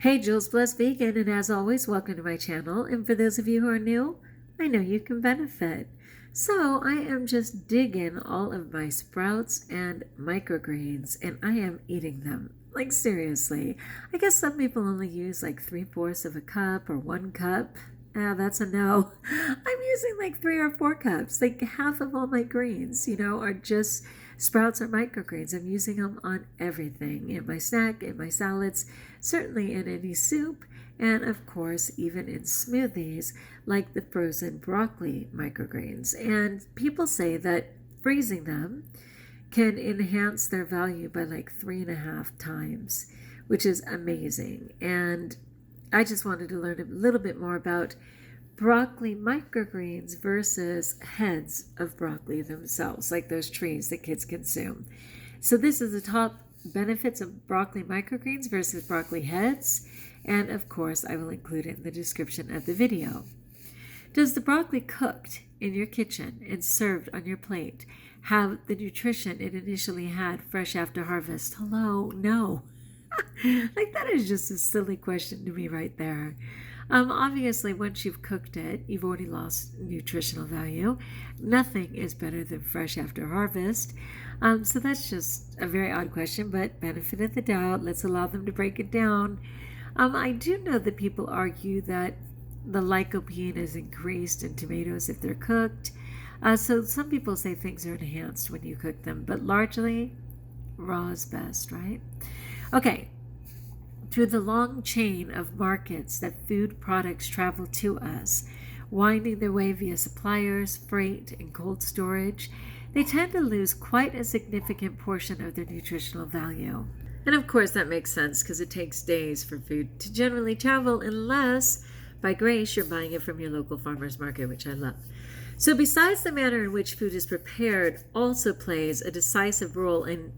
Hey, Jules Blessed Vegan, and as always, welcome to my channel. And for those of you who are new, I know you can benefit. So I am just digging all of my sprouts and microgreens, and I am eating them. Like seriously, I guess some people only use like 3/4 of a cup or 1 cup. That's a no. I'm using like 3 or 4 cups. Like half of all my greens, are just sprouts or microgreens. I'm using them on everything, in my snack, in my salads, certainly in any soup, and of course, even in smoothies like the frozen broccoli microgreens. And people say that freezing them can enhance their value by like 3.5 times, which is amazing. And I just wanted to learn a little bit more about broccoli microgreens versus heads of broccoli themselves, like those trees that kids consume. So this is the top benefits of broccoli microgreens versus broccoli heads, and of course I will include it in the description of the video. Does the broccoli cooked in your kitchen and served on your plate have the nutrition it initially had fresh after harvest? Hello? No. Like, that is just a silly question to me right there. Obviously, once you've cooked it, you've already lost nutritional value. Nothing is better than fresh after harvest. So that's just a very odd question, but benefit of the doubt. Let's allow them to break it down. I do know that people argue that the lycopene is increased in tomatoes if they're cooked. So some people say things are enhanced when you cook them, but largely raw is best, right? Okay, through the long chain of markets that food products travel to us, winding their way via suppliers, freight, and cold storage, they tend to lose quite a significant portion of their nutritional value. And of course that makes sense because it takes days for food to generally travel unless, by grace, you're buying it from your local farmer's market, which I love. So besides the manner in which food is prepared also plays a decisive role in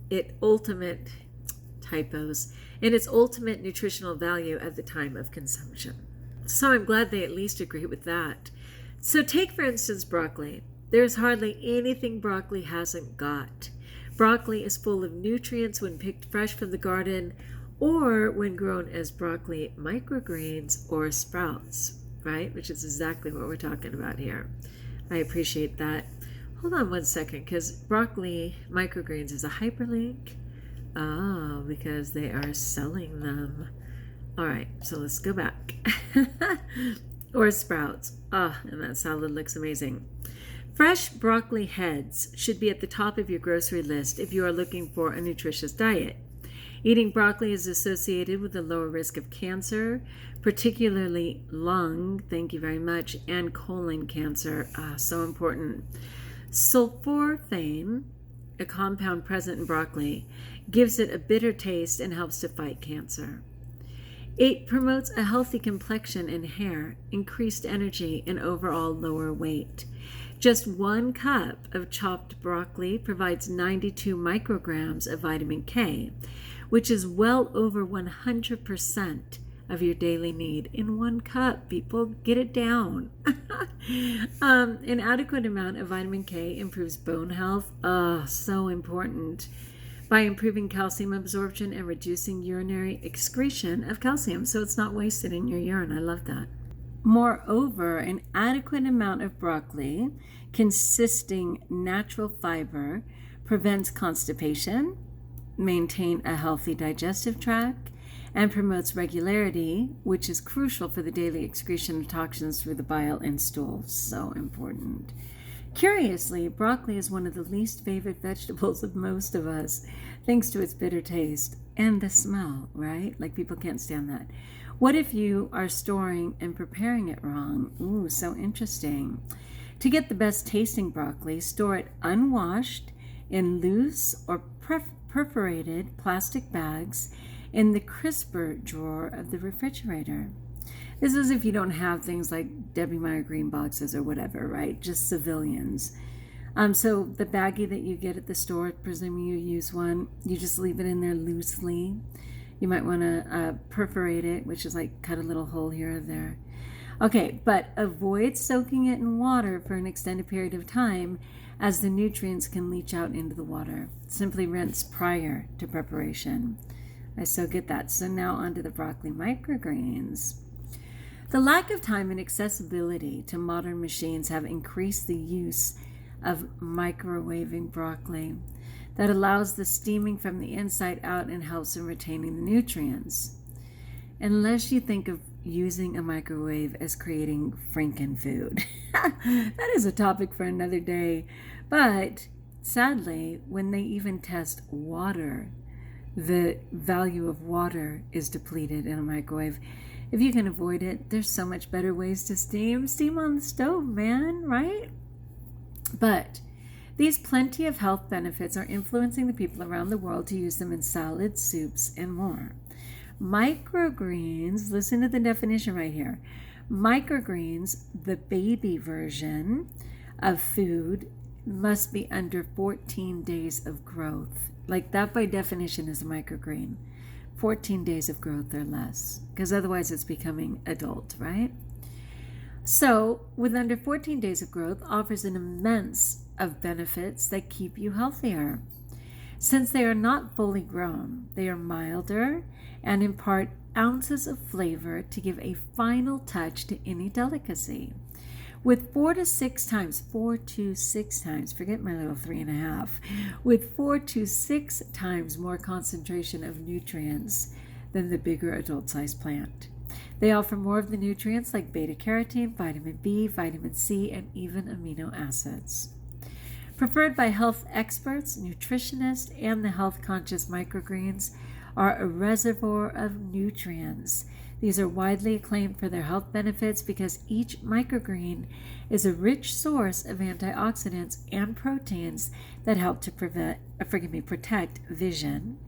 its ultimate nutritional value at the time of consumption. So I'm glad they at least agree with that. So take, for instance, broccoli. There's hardly anything broccoli hasn't got. Broccoli is full of nutrients when picked fresh from the garden or when grown as broccoli microgreens or sprouts, right? Which is exactly what we're talking about here. I appreciate that. Hold on one second, because broccoli microgreens is a hyperlink. Oh, because they are selling them. All right, so let's go back. Or sprouts. And that salad looks amazing. Fresh broccoli heads should be at the top of your grocery list if you are looking for a nutritious diet. Eating broccoli is associated with a lower risk of cancer, particularly lung, thank you very much, and colon cancer. So important. Sulforaphane, a compound present in broccoli, gives it a bitter taste and helps to fight cancer. It promotes a healthy complexion and hair, increased energy, and overall lower weight. Just 1 cup of chopped broccoli provides 92 micrograms of vitamin K, which is well over 100% of your daily need in 1 cup. People, get it down. An adequate amount of vitamin K improves bone health. So important. By improving calcium absorption and reducing urinary excretion of calcium, so it's not wasted in your urine. I love that. Moreover, an adequate amount of broccoli consisting natural fiber prevents constipation, maintain a healthy digestive tract, and promotes regularity, which is crucial for the daily excretion of toxins through the bile and stool. So important. Curiously, broccoli is one of the least favorite vegetables of most of us, thanks to its bitter taste and the smell, right? Like, people can't stand that. What if you are storing and preparing it wrong? Ooh, so interesting. To get the best tasting broccoli, store it unwashed in loose or perforated plastic bags in the crisper drawer of the refrigerator. This is if you don't have things like Debbie Meyer green boxes or whatever, right? Just civilians. So the baggie that you get at the store, presuming you use one, you just leave it in there loosely. You might want to perforate it, which is like cut a little hole here or there. Okay, but avoid soaking it in water for an extended period of time, as the nutrients can leach out into the water. Simply rinse prior to preparation. I so get that. So now onto the broccoli microgreens. The lack of time and accessibility to modern machines have increased the use of microwaving broccoli that allows the steaming from the inside out and helps in retaining the nutrients. Unless you think of using a microwave as creating frankenfood. That is a topic for another day. But sadly, when they even test water, the value of water is depleted in a microwave. If you can avoid it, there's so much better ways to steam. Steam on the stove, man, right? But these plenty of health benefits are influencing the people around the world to use them in salads, soups, and more. Microgreens, listen to the definition right here. Microgreens, the baby version of food, must be under 14 days of growth. Like that by definition is a microgreen. 14 days of growth or less, because otherwise it's becoming adult, right? So with under 14 days of growth offers an immense of benefits that keep you healthier. Since they are not fully grown, they are milder and impart ounces of flavor to give a final touch to any delicacy. With 4 to 6 times, forget my little 3.5, with 4 to 6 times more concentration of nutrients than the bigger adult-sized plant. They offer more of the nutrients like beta-carotene, vitamin B, vitamin C, and even amino acids. Preferred by health experts, nutritionists, and the health-conscious microgreens are a reservoir of nutrients. These are widely acclaimed for their health benefits because each microgreen is a rich source of antioxidants and proteins that help to protect vision,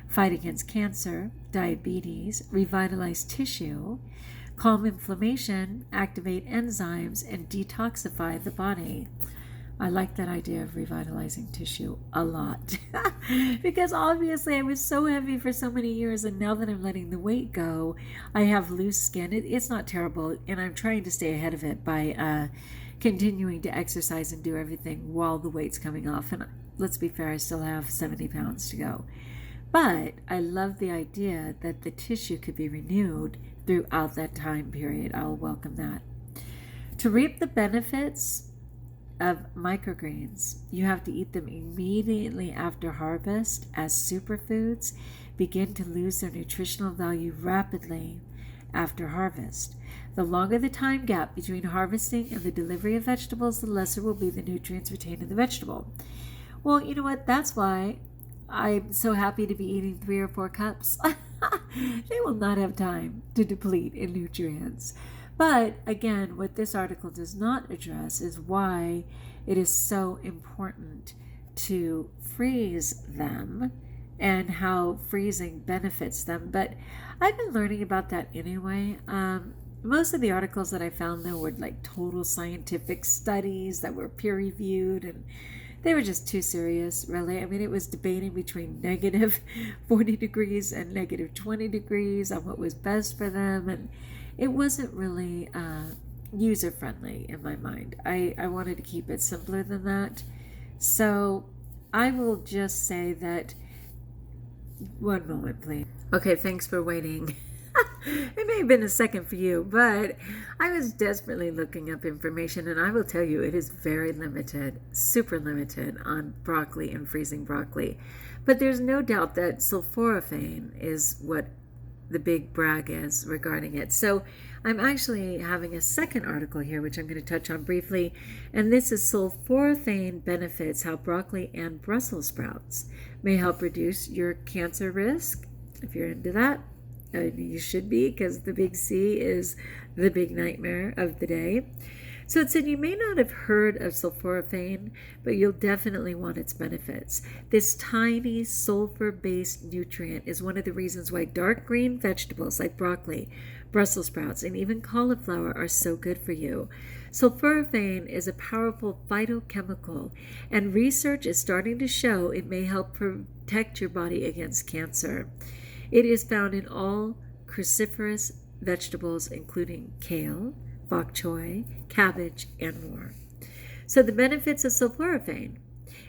fight against cancer, diabetes, revitalize tissue, calm inflammation, activate enzymes, and detoxify the body. I like that idea of revitalizing tissue a lot because obviously I was so heavy for so many years, and now that I'm letting the weight go, I have loose skin. It's not terrible, and I'm trying to stay ahead of it by continuing to exercise and do everything while the weight's coming off. And let's be fair, I still have 70 pounds to go. But I love the idea that the tissue could be renewed throughout that time period. I'll welcome that. To reap the benefits of microgreens, you have to eat them immediately after harvest, as superfoods begin to lose their nutritional value rapidly after harvest. The longer the time gap between harvesting and the delivery of vegetables, the lesser will be the nutrients retained in the vegetable. Well, you know what? That's why I'm so happy to be eating 3 or 4 cups. They will not have time to deplete in nutrients. But again, what this article does not address is why it is so important to freeze them and how freezing benefits them. But I've been learning about that anyway. Most of the articles that I found, though, were like total scientific studies that were peer-reviewed, and they were just too serious, really. I mean, it was debating between negative 40 degrees and negative 20 degrees on what was best for them, and it wasn't really user-friendly in my mind. I wanted to keep it simpler than that. So I will just say that, one moment, please. Okay, thanks for waiting. It may have been a second for you, but I was desperately looking up information, and I will tell you it is very limited, super limited on broccoli and freezing broccoli. But there's no doubt that sulforaphane is what the big brag is regarding it. So I'm actually having a second article here, which I'm going to touch on briefly, and this is sulforaphane benefits, how broccoli and Brussels sprouts may help reduce your cancer risk. If you're into that, you should be, because the big C is the big nightmare of the day. So it said you may not have heard of sulforaphane, but you'll definitely want its benefits. This tiny sulfur-based nutrient is one of the reasons why dark green vegetables like broccoli, Brussels sprouts, and even cauliflower are so good for you. Sulforaphane is a powerful phytochemical, and research is starting to show it may help protect your body against cancer. It is found in all cruciferous vegetables, including kale, bok choy, cabbage, and more. So the benefits of sulforaphane: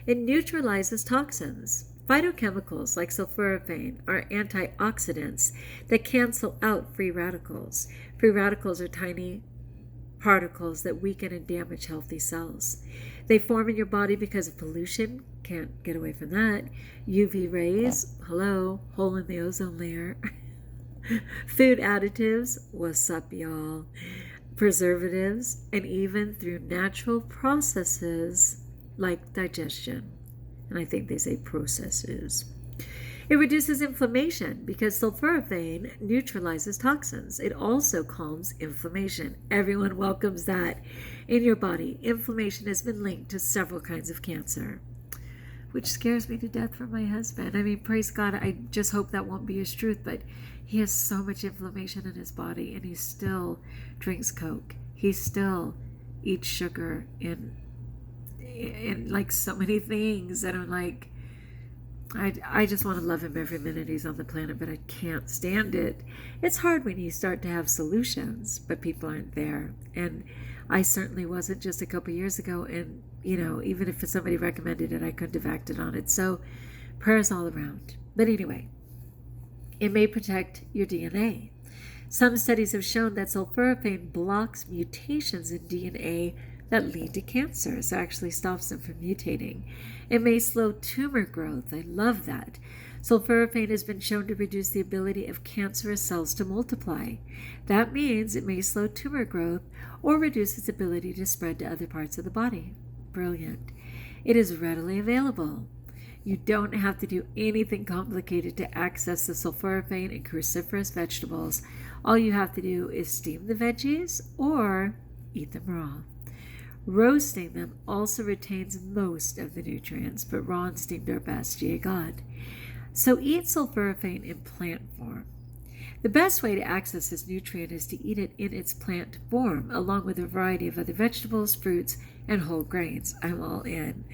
it neutralizes toxins. Phytochemicals like sulforaphane are antioxidants that cancel out free radicals. Free radicals are tiny particles that weaken and damage healthy cells. They form in your body because of pollution. Can't get away from that. UV rays, hello, hole in the ozone layer. Food additives, what's up, y'all? Preservatives, and even through natural processes like digestion. And I think they say processes. It reduces inflammation because sulforaphane neutralizes toxins. It also calms inflammation. Everyone welcomes that in your body. Inflammation has been linked to several kinds of cancer, which scares me to death for my husband. I mean, praise God, I just hope that won't be his truth, but he has so much inflammation in his body, and he still drinks Coke. He still eats sugar and like so many things, and I'm like, I just want to love him every minute he's on the planet, but I can't stand it. It's hard when you start to have solutions, but people aren't there. And I certainly wasn't just a couple years ago. And, even if somebody recommended it, I couldn't have acted on it. So prayers all around. But anyway, it may protect your DNA. Some studies have shown that sulforaphane blocks mutations in DNA that lead to cancer, so actually stops them from mutating. It may slow tumor growth. I love that. Sulforaphane has been shown to reduce the ability of cancerous cells to multiply. That means it may slow tumor growth or reduce its ability to spread to other parts of the body. Brilliant. It is readily available. You don't have to do anything complicated to access the sulforaphane in cruciferous vegetables. All you have to do is steam the veggies or eat them raw. Roasting them also retains most of the nutrients, but raw and steamed are best, yea God. So eat sulforaphane in plant form. The best way to access this nutrient is to eat it in its plant form, along with a variety of other vegetables, fruits, and whole grains. I'm all in.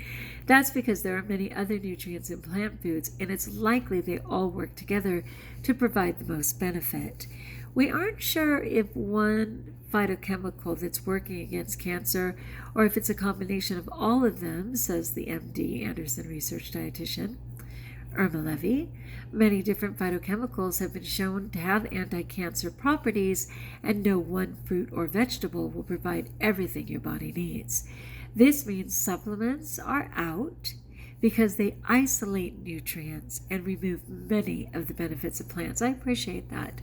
That's because there are many other nutrients in plant foods, and it's likely they all work together to provide the most benefit. We aren't sure if one phytochemical that's working against cancer or if it's a combination of all of them, says the MD Anderson research dietitian Irma Levy. Many different phytochemicals have been shown to have anti-cancer properties, and no one fruit or vegetable will provide everything your body needs. This means supplements are out because they isolate nutrients and remove many of the benefits of plants. I appreciate that.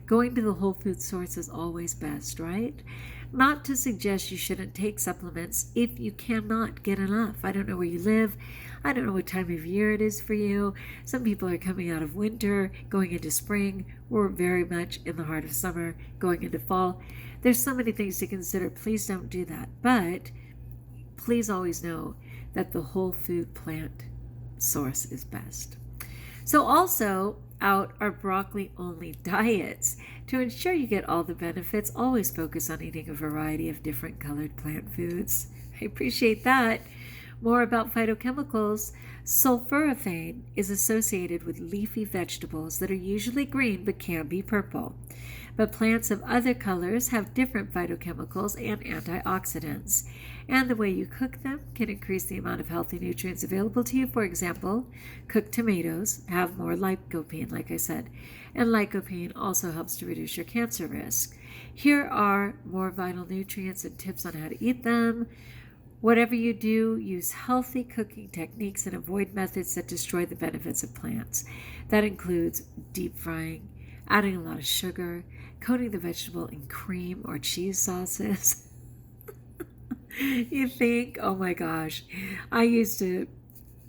Going to the whole food source is always best, right? Not to suggest you shouldn't take supplements if you cannot get enough. I don't know where you live. I don't know what time of year it is for you. Some people are coming out of winter, going into spring. We're very much in the heart of summer, going into fall. There's so many things to consider. Please don't do that. But please always know that the whole food plant source is best. So also out are broccoli only diets. To ensure you get all the benefits, always focus on eating a variety of different colored plant foods. I appreciate that. More about phytochemicals. Sulforaphane is associated with leafy vegetables that are usually green but can be purple. But plants of other colors have different phytochemicals and antioxidants. And the way you cook them can increase the amount of healthy nutrients available to you. For example, cooked tomatoes have more lycopene, like I said. And lycopene also helps to reduce your cancer risk. Here are more vital nutrients and tips on how to eat them. Whatever you do, use healthy cooking techniques and avoid methods that destroy the benefits of plants. That includes deep frying, adding a lot of sugar, coating the vegetable in cream or cheese sauces. You think, oh my gosh, I used to,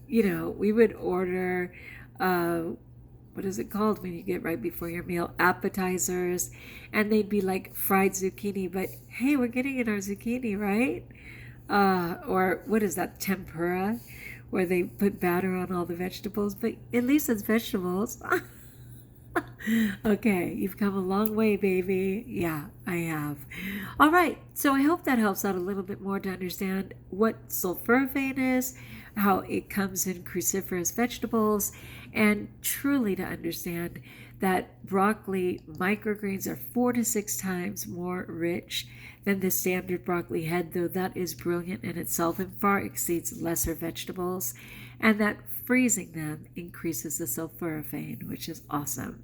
we would order, what is it called when you get right before your meal? Appetizers. And they'd be like fried zucchini, but hey, we're getting in our zucchini, right? Or what is that, tempura, where they put batter on all the vegetables, but at least it's vegetables. Okay, you've come a long way, baby. Yeah, I have. All right, so I hope that helps out a little bit more to understand what sulforaphane is, how it comes in cruciferous vegetables, and truly to understand that broccoli microgreens are 4 to 6 times more rich than the standard broccoli head, though that is brilliant in itself and far exceeds lesser vegetables, and that freezing them increases the sulforaphane, which is awesome.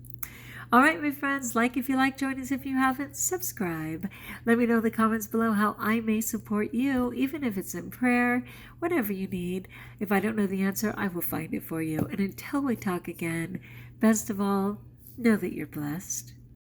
All right, my friends, like if you like, join us if you haven't, subscribe. Let me know in the comments below how I may support you, even if it's in prayer, whatever you need. If I don't know the answer, I will find it for you. And until we talk again, best of all, know that you're blessed.